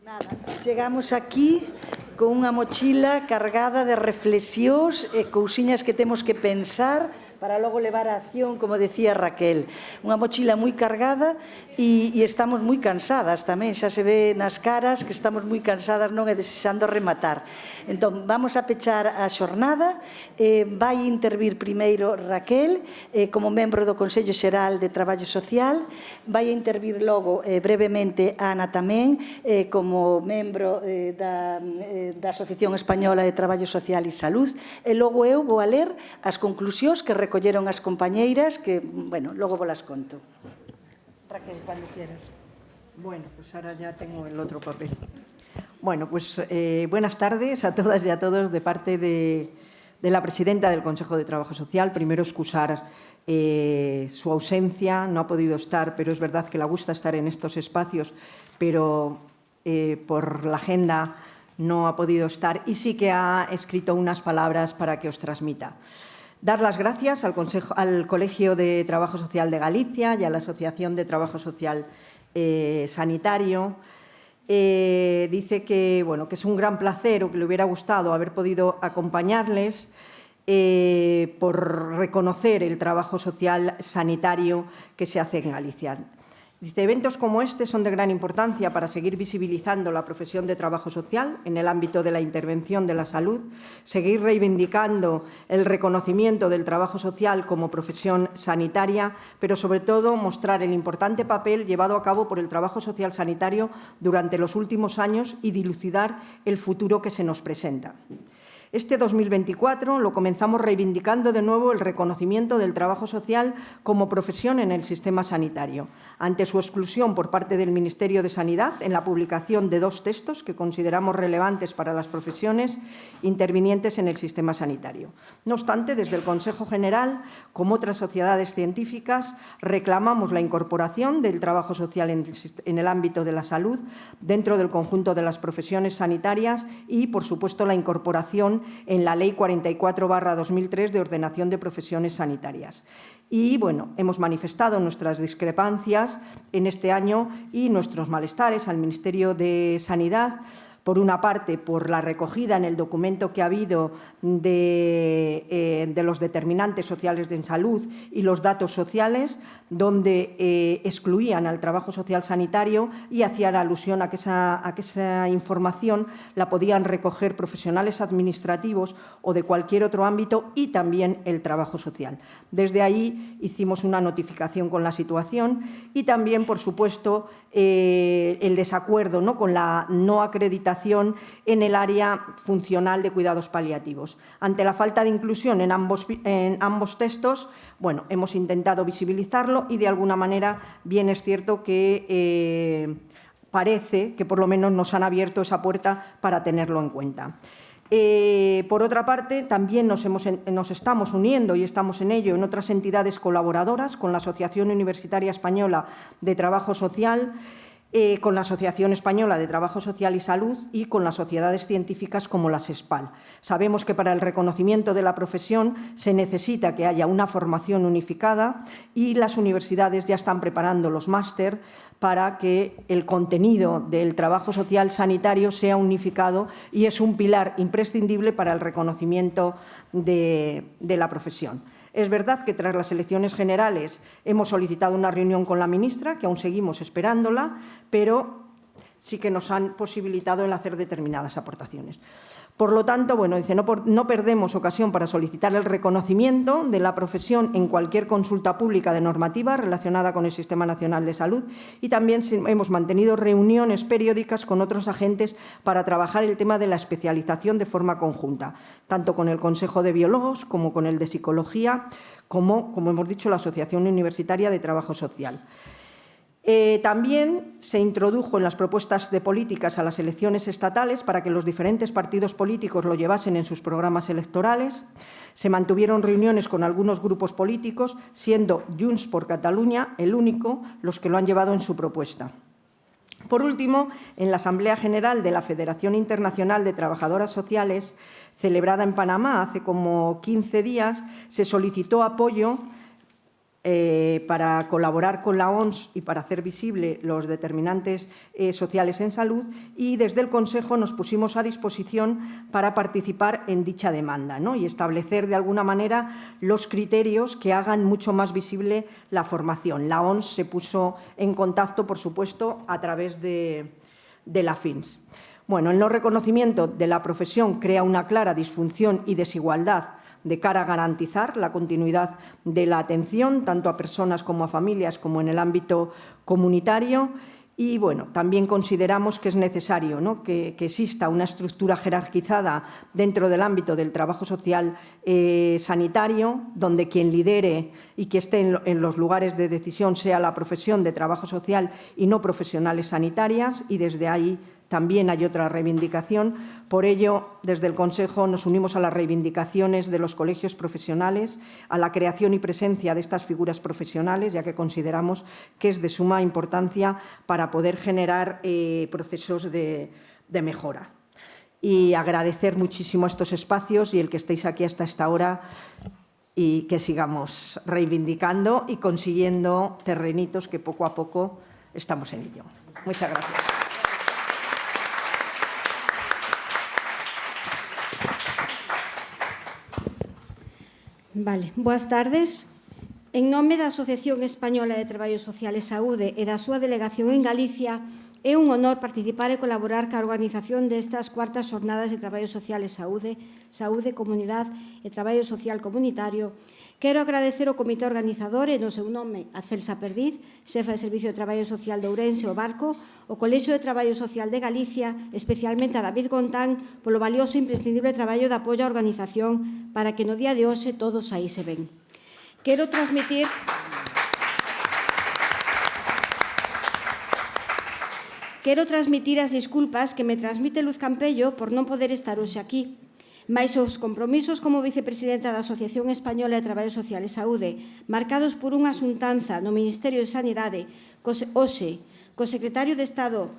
Nada, chegamos aquí con unha mochila cargada de reflexións e cousiñas que temos que pensar para logo levar a acción, como decía Raquel. Unha mochila moi cargada e estamos moi cansadas tamén, xa se ve nas caras que estamos moi cansadas, non é desexando rematar. Entón, vamos a pechar a xornada, vai intervir primeiro Raquel como membro do Consello Xeral de Traballo Social, vai intervir logo brevemente Ana tamén como membro da Asociación Española de Traballo Social e Salud, e logo eu vou a ler as conclusións que recolleron as compañeiras que, bueno, logo vos las conto. Raquel, cuando quieras. Bueno, pues ahora ya tengo el otro papel. Bueno, pues buenas tardes a todas y a todos de parte de la presidenta del Consejo de Trabajo Social. Primero, excusar su ausencia, no ha podido estar, pero es verdad que le gusta estar en estos espacios, pero por la agenda no ha podido estar y sí que ha escrito unas palabras para que os transmita. Dar las gracias al Colegio de Trabajo Social de Galicia y a la Asociación de Trabajo Social Sanitario. Dice que, bueno, que es un gran placer o que le hubiera gustado haber podido acompañarles por reconocer el trabajo social sanitario que se hace en Galicia. Dice, eventos como este son de gran importancia para seguir visibilizando la profesión de trabajo social en el ámbito de la intervención de la salud, seguir reivindicando el reconocimiento del trabajo social como profesión sanitaria, pero sobre todo mostrar el importante papel llevado a cabo por el trabajo social sanitario durante los últimos años y dilucidar el futuro que se nos presenta. Este 2024 lo comenzamos reivindicando de nuevo el reconocimiento del trabajo social como profesión en el sistema sanitario, ante su exclusión por parte del Ministerio de Sanidad en la publicación de 2 textos que consideramos relevantes para las profesiones intervinientes en el sistema sanitario. No obstante, desde el Consejo General, como otras sociedades científicas, reclamamos la incorporación del trabajo social en el ámbito de la salud dentro del conjunto de las profesiones sanitarias y, por supuesto, la incorporación en la Ley 44/2003 de ordenación de profesiones sanitarias. Y, bueno, hemos manifestado nuestras discrepancias en este año y nuestros malestares al Ministerio de Sanidad, por una parte, por la recogida en el documento que ha habido de los determinantes sociales de salud y los datos sociales, donde excluían al trabajo social sanitario y hacían alusión a que esa información la podían recoger profesionales administrativos o de cualquier otro ámbito y también el trabajo social. Desde ahí hicimos una notificación con la situación y también, por supuesto, el desacuerdo, ¿no?, con la no acreditación en el área funcional de cuidados paliativos. Ante la falta de inclusión en ambos textos, bueno, hemos intentado visibilizarlo y, de alguna manera, bien es cierto que parece que por lo menos nos han abierto esa puerta para tenerlo en cuenta. Por otra parte, también nos estamos uniendo, y estamos en ello, en otras entidades colaboradoras, con la Asociación Universitaria Española de Trabajo Social, con la Asociación Española de Trabajo Social y Salud y con las sociedades científicas como la SESPAL. Sabemos que para el reconocimiento de la profesión se necesita que haya una formación unificada y las universidades ya están preparando los máster para que el contenido del trabajo social sanitario sea unificado y es un pilar imprescindible para el reconocimiento de la profesión. Es verdad que tras las elecciones generales hemos solicitado una reunión con la ministra, que aún seguimos esperándola, pero sí que nos han posibilitado el hacer determinadas aportaciones. Por lo tanto, bueno, dice, no perdemos ocasión para solicitar el reconocimiento de la profesión en cualquier consulta pública de normativa relacionada con el Sistema Nacional de Salud y también hemos mantenido reuniones periódicas con otros agentes para trabajar el tema de la especialización de forma conjunta, tanto con el Consejo de Biólogos como con el de Psicología, como hemos dicho, la Asociación Universitaria de Trabajo Social. También se introdujo en las propuestas de políticas a las elecciones estatales para que los diferentes partidos políticos lo llevasen en sus programas electorales. Se mantuvieron reuniones con algunos grupos políticos, siendo Junts por Catalunya el único los que lo han llevado en su propuesta. Por último, en la Asamblea General de la Federación Internacional de Trabajadoras Sociales, celebrada en Panamá hace como 15 días, se solicitó apoyo para colaborar con la OMS y para hacer visible los determinantes sociales en salud, y desde el Consejo nos pusimos a disposición para participar en dicha demanda, ¿no?, y establecer de alguna manera los criterios que hagan mucho más visible la formación. La OMS se puso en contacto, por supuesto, a través de la FINS. Bueno, el no reconocimiento de la profesión crea una clara disfunción y desigualdad de cara a garantizar la continuidad de la atención, tanto a personas como a familias, como en el ámbito comunitario. Y, bueno, también consideramos que es necesario, ¿no?, que exista una estructura jerarquizada dentro del ámbito del trabajo social sanitario, donde quien lidere y que esté en los lugares de decisión sea la profesión de trabajo social y no profesionales sanitarias, y desde ahí también hay otra reivindicación. Por ello, desde el Consejo nos unimos a las reivindicaciones de los colegios profesionales, a la creación y presencia de estas figuras profesionales, ya que consideramos que es de suma importancia para poder generar procesos de mejora. Y agradecer muchísimo estos espacios y el que estéis aquí hasta esta hora, y que sigamos reivindicando y consiguiendo terrenitos que poco a poco estamos en ello. Muchas gracias. Vale, boas tardes. En nome da Asociación Española de Traballo Social e Saúde e da súa delegación en Galicia, é un honor participar e colaborar ca organización destas cuartas xornadas de Traballo Social e Saúde, Saúde, Comunidade e Traballo Social Comunitario. Quero agradecer ao comité organizador e no seu nome a Celsa Perdiz, xefa de Servicio de Traballo Social de Ourense, o Barco, o Colexio de Traballo Social de Galicia, especialmente a David Gontán, polo valioso e imprescindible traballo de apoio á organización para que no día de hoxe todo saíse ben. Quero transmitir as disculpas que me transmite Luz Campello por non poder estar hoxe aquí. Mais os compromisos como vicepresidenta da Asociación Española de Traballo Social e Saúde, marcados por unha xuntanza no Ministerio de Sanidade, hoxe, co secretario de Estado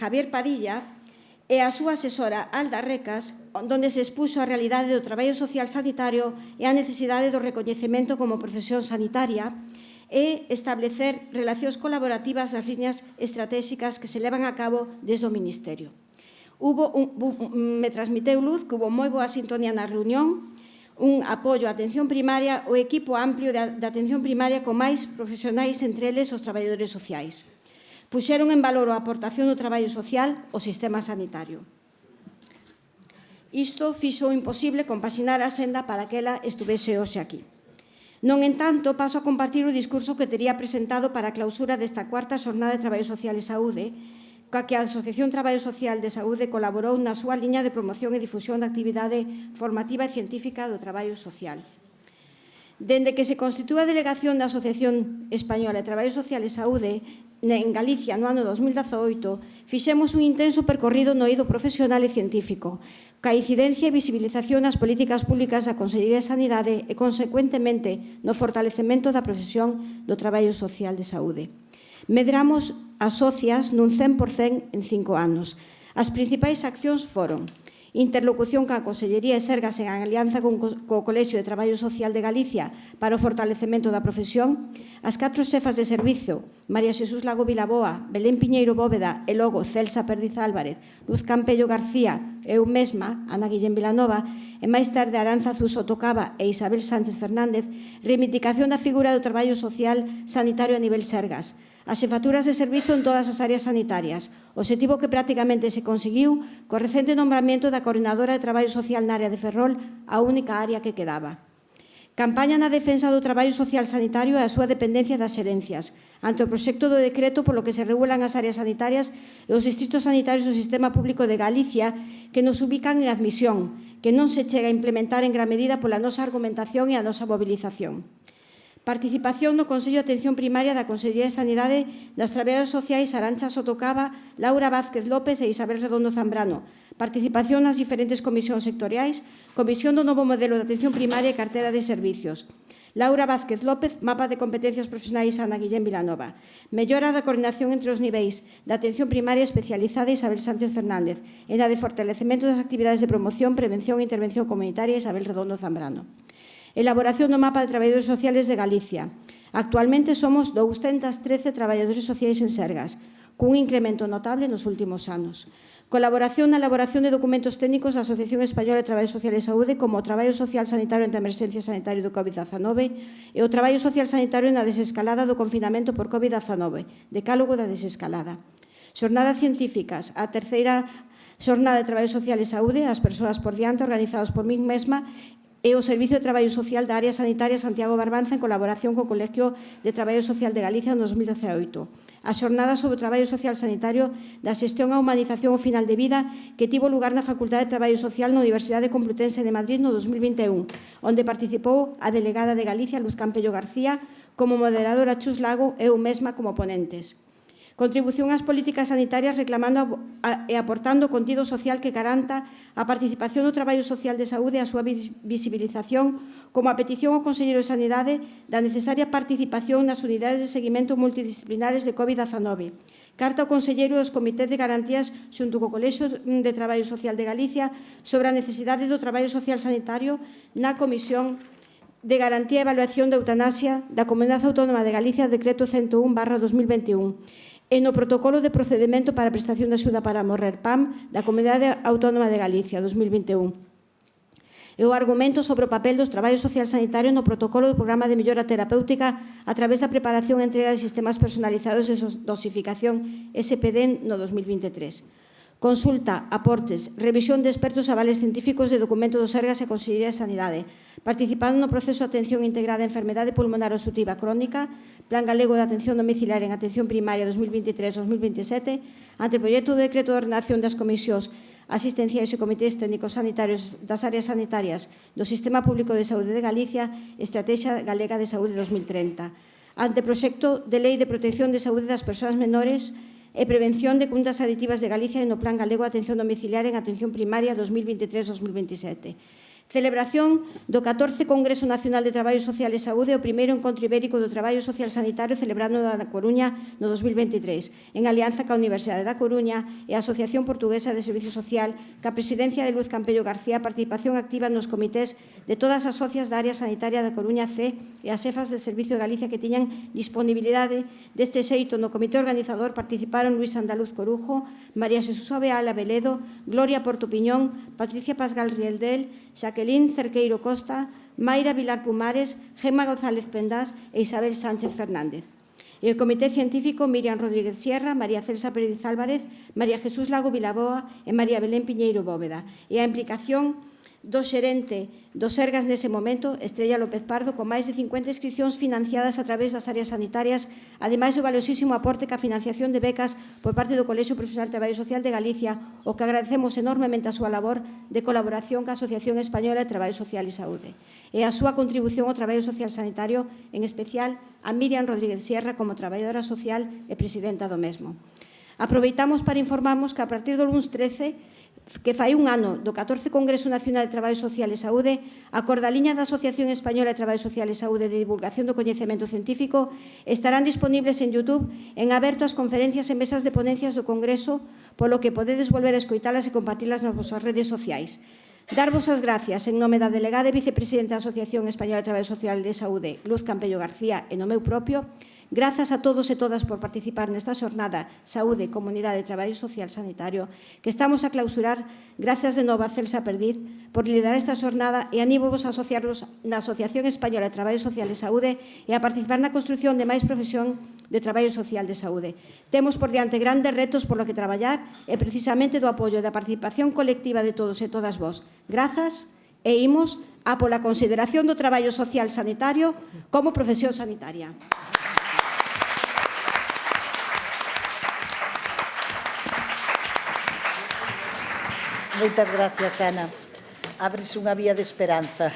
Javier Padilla e a súa asesora Alda Recas, onde se expuxo a realidade do traballo social sanitario e a necesidade do recoñecemento como profesión sanitaria, e establecer relacións colaborativas nas liñas estratégicas que se levan a cabo desde o Ministerio. Me transmiteu Luz que hubo moi boa sintonía na reunión, un apoio á atención primaria, o equipo amplio de atención primaria con máis profesionais, entre eles os traballadores sociais. Puxeron en valor a aportación do traballo social ao sistema sanitario. Isto fixo imposible compaxinar a senda para que ela estuvese hoxe aquí. Non, en tanto, paso a compartir o discurso que tería presentado para a clausura desta cuarta xornada de Traballo Social e Saúde, coa que a Asociación Traballo Social de Saúde colaborou na súa liña de promoción e difusión da actividade formativa e científica do traballo social. Dende que se constitúe a delegación da Asociación Española de Traballo Social e Saúde en Galicia no ano 2018, fixemos un intenso percorrido no eido profesional e científico, ca incidencia e visibilización nas políticas públicas da Consellería de Sanidade e, consecuentemente, no fortalecemento da profesión do traballo social de saúde. Medramos as socias nun 100% en 5 anos. As principais accións foron interlocución ca Consellería e Sergas en alianza co Colexio de Traballo Social de Galicia para o fortalecemento da profesión, as 4 xefas de servizo, María Xesús Lago Vilaboa, Belén Piñeiro Bóveda e logo Celsa Perdiz Álvarez, Luz Campello García, eu mesma, Ana Guillén Vilanova, e máis tarde Aranza Zuso Tocaba e Isabel Sánchez Fernández, reivindicación da figura do traballo social sanitario a nivel Sergas, as xefaturas de servizo en todas as áreas sanitarias, obxectivo que prácticamente se conseguiu co recente nombramento da Coordinadora de Traballo Social na área de Ferrol, a única área que quedaba. Campaña na defensa do traballo social sanitario e a súa dependencia das xerencias, ante o proxecto do decreto polo que se regulan as áreas sanitarias e os distritos sanitarios do Sistema Público de Galicia que nos ubican en admisión, que non se chega a implementar en gran medida pola nosa argumentación e a nosa mobilización. Participación no Consello de Atención Primaria da Consellería de Sanidade das traballadoras sociais Arantxa Sotocaba, Laura Vázquez López e Isabel Redondo Zambrano. Participación nas diferentes comisións sectoriais, comisión do novo modelo de atención primaria e cartera de servicios. Laura Vázquez López, mapa de competencias profesionais Ana Guillén Vilanova. Mellora da coordinación entre os niveis da atención primaria especializada Isabel Sánchez Fernández e na de fortalecemento das actividades de promoción, prevención e intervención comunitaria Isabel Redondo Zambrano. Elaboración do mapa de traballadores sociales de Galicia. Actualmente somos 213 traballadores sociais en Sergas, cun incremento notable nos últimos anos. Colaboración na elaboración de documentos técnicos da Asociación Española de Traballo Social e Saúde, como o traballo social sanitario ante a emerxencia sanitaria do COVID-19 e o traballo social sanitario na desescalada do confinamento por COVID-19, decálogo da desescalada. Xornadas científicas, a terceira xornada de traballo social e saúde, as persoas por diante, organizadas por min mesma, e o Servicio de Traballo Social da Área Sanitaria Santiago Barbanza en colaboración co Colegio de Traballo Social de Galicia en 2018. A xornada sobre o traballo social sanitario da xestión á humanización ao final de vida que tivo lugar na Facultade de Traballo Social na Universidade Complutense de Madrid no 2021, onde participou a delegada de Galicia, Luz Campello García, como moderadora Chus Lago e eu mesma como ponentes. Contribución ás políticas sanitarias reclamando e aportando contido social que garanta a participación no traballo social de saúde e a súa visibilización, como a petición ao Conselleiro de Sanidade da necesaria participación nas unidades de seguimento multidisciplinares de COVID-19. Carta ao Conselleiro dos Comités de Garantías xunto co Colexio de Traballo Social de Galicia sobre a necesidade do traballo social sanitario na Comisión de Garantía e Evaluación de Eutanasia da Comunidade Autónoma de Galicia, Decreto 101/2021. E no Protocolo de Procedemento para a Prestación de Axuda para Morrer, PAM, da Comunidade Autónoma de Galicia, 2021. E o argumento sobre o papel dos traballos social sanitario no protocolo do Programa de Mellora Terapéutica a través da preparación e entrega de sistemas personalizados de dosificación SPD no 2023. Consulta, aportes, revisión de expertos e avales científicos de documento do Sergas e Consellería de Sanidade, participando no proceso de atención integrada a enfermedade pulmonar obstructiva crónica, Plan Galego de Atención Domiciliaria en Atención Primaria 2023-2027, ante o proxecto de decreto de ordenación das comisións asistenciais e comités técnicos sanitarios das áreas sanitarias do Sistema Público de Saúde de Galicia, Estrategia Galega de Saúde 2030, ante o proxecto de Lei de Protección de Saúde das Persoas Menores e Prevención de Condutas Aditivas de Galicia e no Plan Galego de Atención Domiciliaria en Atención Primaria 2023-2027. Celebración do 14 Congreso Nacional de Traballo Social e Saúde, o primeiro encontro ibérico do traballo social sanitario celebrado na Coruña no 2023, en alianza ca Universidade da Coruña e a Asociación Portuguesa de Servicio Social, ca presidencia de Luz Campello García, participación activa nos comités de todas as socias da área sanitaria da Coruña C e as xefas de Servicio de Galicia que tiñan disponibilidade. Deste xeito, no comité organizador participaron Luis Andaluz Corujo, María Xesús Oveala Veledo, Gloria Porto Piñón, Patricia Pasgal Rieldel, Jacqueline Cerqueiro Costa, Mayra Vilar Pumares, Gemma González Pendás e Isabel Sánchez Fernández. E o Comité Científico Miriam Rodríguez Sierra, María Celsa Pérez Álvarez, María Jesús Lago Vilaboa e María Belén Piñeiro Bóveda. E a implicación do xerente do Sergas nese momento, Estrella López Pardo, con máis de 50 inscripcións financiadas a través das áreas sanitarias, ademais do valiosísimo aporte ca financiación de becas por parte do Colexio Profesional de Traballo Social de Galicia, o que agradecemos enormemente a súa labor de colaboración ca Asociación Española de Traballo Social e Saúde, e a súa contribución ao traballo social sanitario, en especial a Miriam Rodríguez Sierra como traballadora social e presidenta do mesmo. Aproveitamos para informarmos que a partir do luns 13, que fai un ano do 14 Congreso Nacional de Traballo Social e Saúde, a cordaliña da Asociación Española de Traballo Social e Saúde de Divulgación do Coñecemento Científico estarán disponibles en YouTube en aberto as conferencias e mesas de ponencias do Congreso, polo que podedes volver a escoitalas e compartilas nas vosas redes sociais. Darvos as gracias en nome da delegada e vicepresidenta da Asociación Española de Traballo Social e Saúde, Luz Campello García, e no meu propio. Grazas a todos e todas por participar nesta xornada Saúde, Comunidade e Traballo Social Sanitario que estamos a clausurar. Grazas de novo a Celsa Perdiz por liderar esta xornada e anímovos a asociarlos na Asociación Española de Traballo Social e Saúde e a participar na construción de máis profesión de traballo social de saúde. Temos por diante grandes retos polo que traballar e precisamente do apoio e da participación colectiva de todos e todas vós. Grazas e imos a pola consideración do traballo social sanitario como profesión sanitaria. Moitas gracias, Ana. Abres unha vía de esperanza.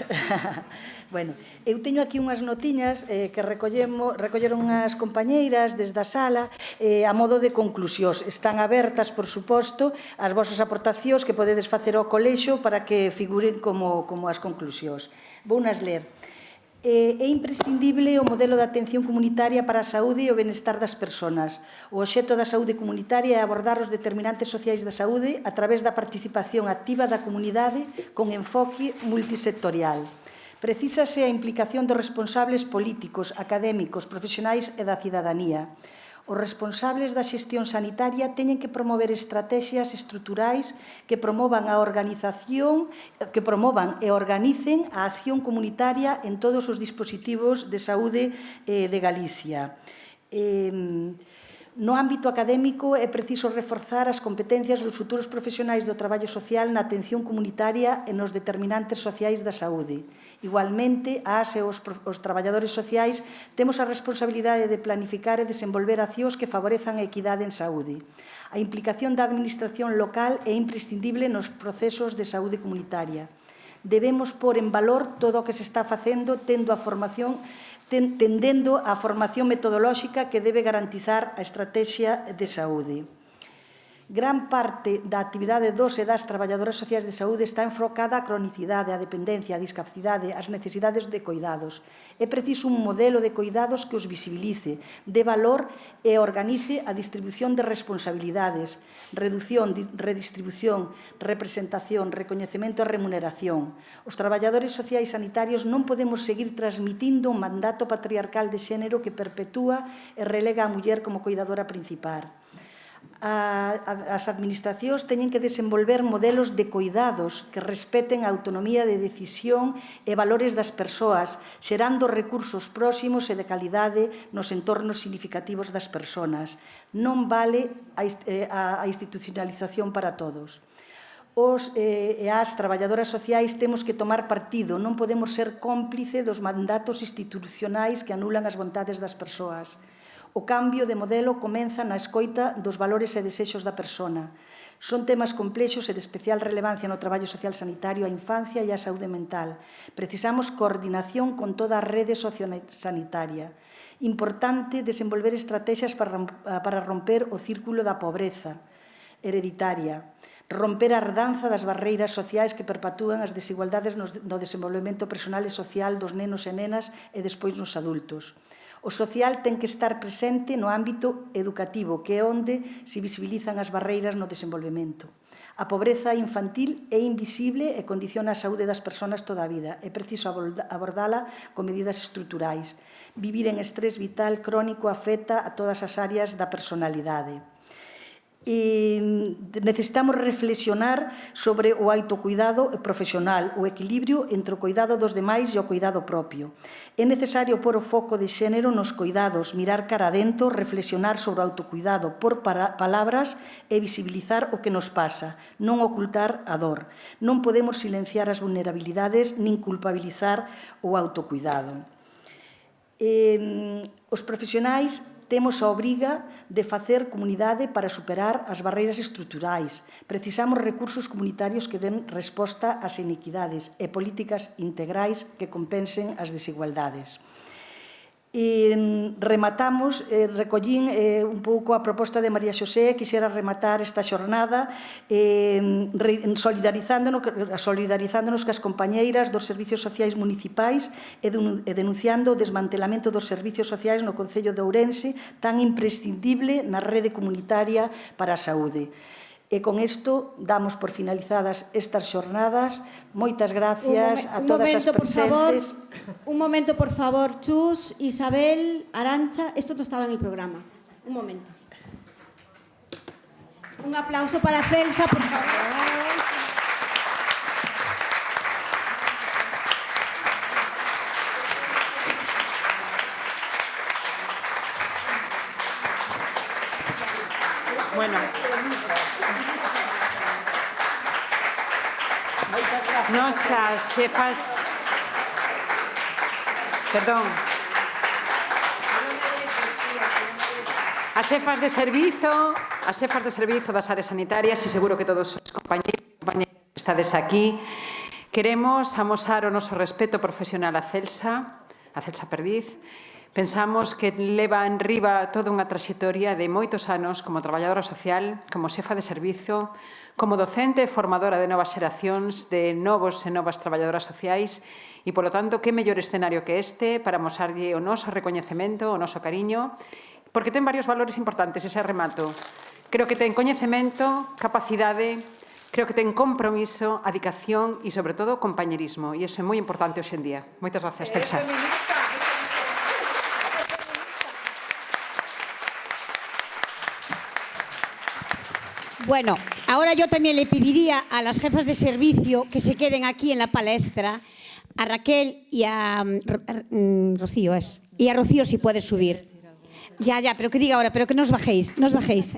Bueno, eu teño aquí unhas notiñas que recolleron as compañeiras desde a sala a modo de conclusións. Están abertas, por suposto, as vosas aportacións que podedes facer ao colexio para que figuren como as conclusións. Vounas ler. É imprescindible o modelo de atención comunitaria para a saúde e o benestar das persoas. O obxecto da saúde comunitaria é abordar os determinantes sociais da saúde a través da participación activa da comunidade con enfoque multisectorial. Precísase a implicación dos responsables políticos, académicos, profesionais e da cidadanía. Os responsables da xestión sanitaria teñen que promover estrategias estruturais que promovan a organización, que promovan e organicen a acción comunitaria en todos os dispositivos de saúde de Galicia. No ámbito académico é preciso reforzar as competencias dos futuros profesionais do traballo social na atención comunitaria e nos determinantes sociais da saúde. Igualmente, as e os traballadores sociais temos a responsabilidade de planificar e desenvolver accións que favorezan a equidade en saúde. A implicación da administración local é imprescindible nos procesos de saúde comunitaria. Debemos pôr en valor todo o que se está facendo tendendo a formación metodolóxica que debe garantizar a estrategia de saúde. Gran parte da actividade dos e das traballadoras sociais de saúde está enfocada á cronicidade, á dependencia, á discapacidade, ás necesidades de coidados. É preciso un modelo de coidados que os visibilice, dé valor e organice a distribución de responsabilidades, reducción, redistribución, representación, recoñecemento e remuneración. Os traballadores sociais sanitarios non podemos seguir transmitindo un mandato patriarcal de xénero que perpetúa e relega a muller como coidadora principal. As administracións teñen que desenvolver modelos de coidados que respeten a autonomía de decisión e valores das persoas, xerando recursos próximos e de calidade nos entornos significativos das persoas. Non vale a institucionalización para todos. Os e as traballadoras sociais temos que tomar partido, non podemos ser cómplice dos mandatos institucionais que anulan as vontades das persoas. O cambio de modelo comeza na escoita dos valores e desexos da persona. Son temas complexos e de especial relevancia no traballo social sanitario, a infancia e a saúde mental. Precisamos coordinación con toda a rede sociosanitaria. Importante desenvolver estrategias para romper o círculo da pobreza hereditaria, romper a herdanza das barreiras sociais que perpetúan as desigualdades no desenvolvemento personal e social dos nenos e nenas e despois nos adultos. O social ten que estar presente no ámbito educativo, que é onde se visibilizan as barreiras no desenvolvemento. A pobreza infantil é invisible e condiciona a saúde das persoas toda a vida. É preciso abordala con medidas estruturais. Vivir en estrés vital crónico afecta a todas as áreas da personalidade. Necesitamos reflexionar sobre o autocuidado profesional, o equilibrio entre o cuidado dos demais e o cuidado propio. É necesario pôr o foco de xénero nos cuidados, mirar cara adentro, reflexionar sobre o autocuidado, por palabras e visibilizar o que nos pasa, non ocultar a dor. Non podemos silenciar as vulnerabilidades nin culpabilizar o autocuidado. Os profesionais temos a obriga de facer comunidade para superar as barreiras estruturais. Precisamos recursos comunitarios que den resposta ás inequidades e políticas integrais que compensen as desigualdades. Rematamos, recollín un pouco a proposta de María Xosé, quixera rematar esta xornada solidarizándonos cas compañeiras dos servicios sociais municipais e denunciando o desmantelamento dos servicios sociais no Concello de Ourense, tan imprescindible na rede comunitaria para a saúde. E con isto damos por finalizadas estas xornadas. Moitas gracias a todas as presentes. Un momento, por favor, Chus, Isabel, Arantxa, esto no estaba en el programa. Un momento. Un aplauso para Celsa, por favor. Bueno. Nos as xefas... Perdón. As xefas de servizo das áreas sanitarias e seguro que todos os compañeiros que estades aquí queremos amosar o noso respeto profesional a Celsa Perdiz. Pensamos que leva en riba toda unha traxectoria de moitos anos como traballadora social, como xefa de servizo, como docente e formadora de novas xeracións de novos e novas traballadoras sociais e, polo tanto, que mellor escenario que este para amosarlle o noso recoñecemento, o noso cariño, porque ten varios valores importantes ese remato. Creo que ten coñecemento, capacidade, Creo que ten compromiso, adicación e, sobre todo, compañerismo. E iso é moi importante hoxe en día. Moitas gracias, Celsa. Bueno, ahora yo también le pediría a las jefas de servicio que se queden aquí en la palestra, a Raquel y a Rocío, y a Rocío si puede subir. Ya, pero que diga ahora, pero que no os bajéis, no os bajéis.